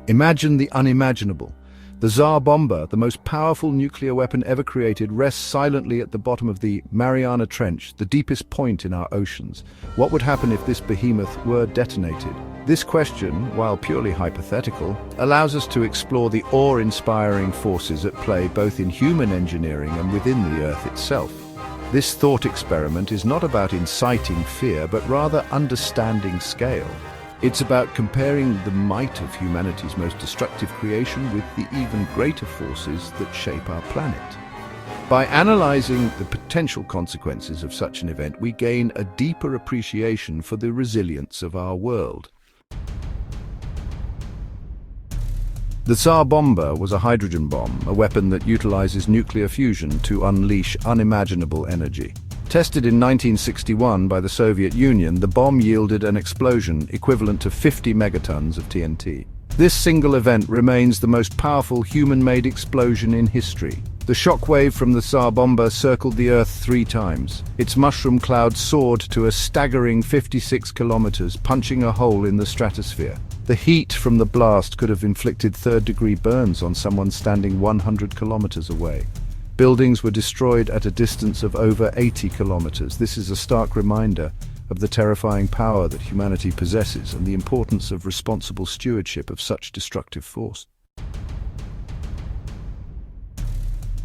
Imagine the unimaginable. The Tsar Bomba, the most powerful nuclear weapon ever created, rests silently at the bottom of the Mariana Trench, the deepest point in our oceans. What would happen if this behemoth were detonated? This question, while purely hypothetical, allows us to explore the awe-inspiring forces at play both in human engineering and within the Earth itself. This thought experiment is not about inciting fear, but rather understanding scale. It's about comparing the might of humanity's most destructive creation with the even greater forces that shape our planet. By analyzing the potential consequences of such an event, we gain a deeper appreciation for the resilience of our world. The Tsar Bomba was a hydrogen bomb, a weapon that utilizes nuclear fusion to unleash unimaginable energy. Tested in 1961 by the Soviet Union, the bomb yielded an explosion equivalent to 50 megatons of TNT. This single event remains the most powerful human-made explosion in history. The shockwave from the Tsar Bomba circled the Earth 3 times. Its mushroom cloud soared to a staggering 56 kilometers, punching a hole in the stratosphere. The heat from the blast could have inflicted third-degree burns on someone standing 100 kilometers away. Buildings were destroyed at a distance of over 80 kilometers. This is a stark reminder of the terrifying power that humanity possesses and the importance of responsible stewardship of such destructive force.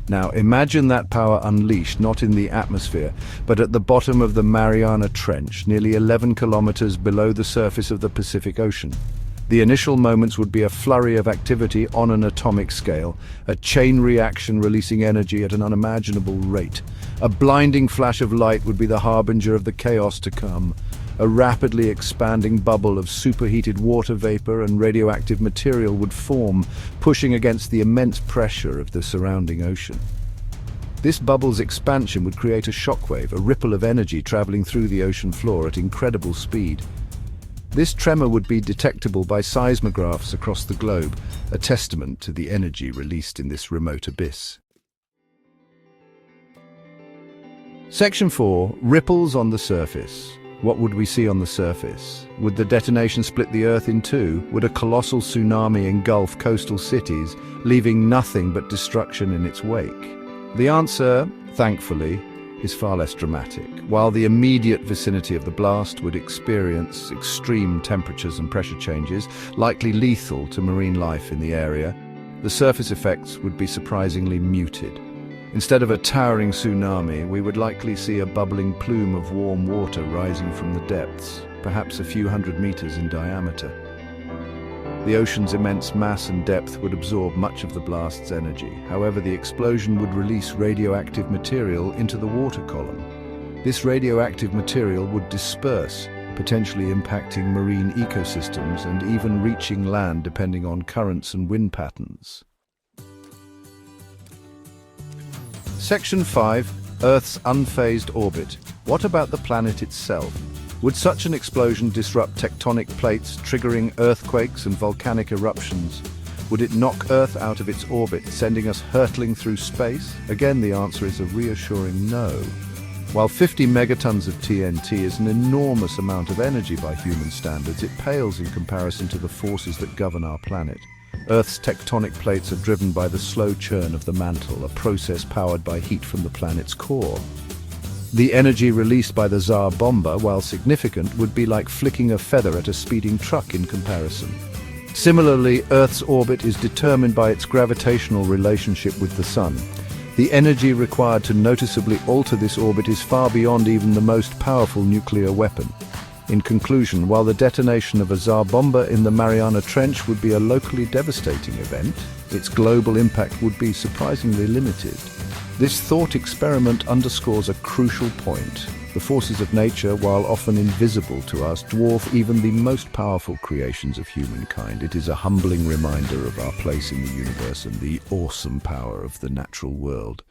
Now imagine that power unleashed not in the atmosphere, but at the bottom of the Mariana Trench, nearly 11 kilometers below the surface of the Pacific Ocean. The initial moments would be a flurry of activity on an atomic scale, a chain reaction releasing energy at an unimaginable rate. A blinding flash of light would be the harbinger of the chaos to come. A rapidly expanding bubble of superheated water vapor and radioactive material would form, pushing against the immense pressure of the surrounding ocean. This bubble's expansion would create a shockwave, a ripple of energy traveling through the ocean floor at incredible speed. This tremor would be detectable by seismographs across the globe, a testament to the energy released in this remote abyss. Section 4. Ripples on the surface. What would we see on the surface? Would the detonation split the Earth in two? Would a colossal tsunami engulf coastal cities, leaving nothing but destruction in its wake? The answer, thankfully, is far less dramatic. While the immediate vicinity of the blast would experience extreme temperatures and pressure changes, likely lethal to marine life in the area, the surface effects would be surprisingly muted. Instead of a towering tsunami, we would likely see a bubbling plume of warm water rising from the depths, perhaps a few hundred meters in diameter. The ocean's immense mass and depth would absorb much of the blast's energy. However, the explosion would release radioactive material into the water column. This radioactive material would disperse, potentially impacting marine ecosystems and even reaching land depending on currents and wind patterns. Section 5. Earth's unfazed orbit. What about the planet itself? Would such an explosion disrupt tectonic plates, triggering earthquakes and volcanic eruptions? Would it knock Earth out of its orbit, sending us hurtling through space? Again, the answer is a reassuring no. While 50 megatons of TNT is an enormous amount of energy by human standards, it pales in comparison to the forces that govern our planet. Earth's tectonic plates are driven by the slow churn of the mantle, a process powered by heat from the planet's core. The energy released by the Tsar Bomba, while significant, would be like flicking a feather at a speeding truck in comparison. Similarly, Earth's orbit is determined by its gravitational relationship with the Sun. The energy required to noticeably alter this orbit is far beyond even the most powerful nuclear weapon. In conclusion, while the detonation of a Tsar Bomba in the Mariana Trench would be a locally devastating event, its global impact would be surprisingly limited. This thought experiment underscores a crucial point. The forces of nature, while often invisible to us, dwarf even the most powerful creations of humankind. It is a humbling reminder of our place in the universe and the awesome power of the natural world.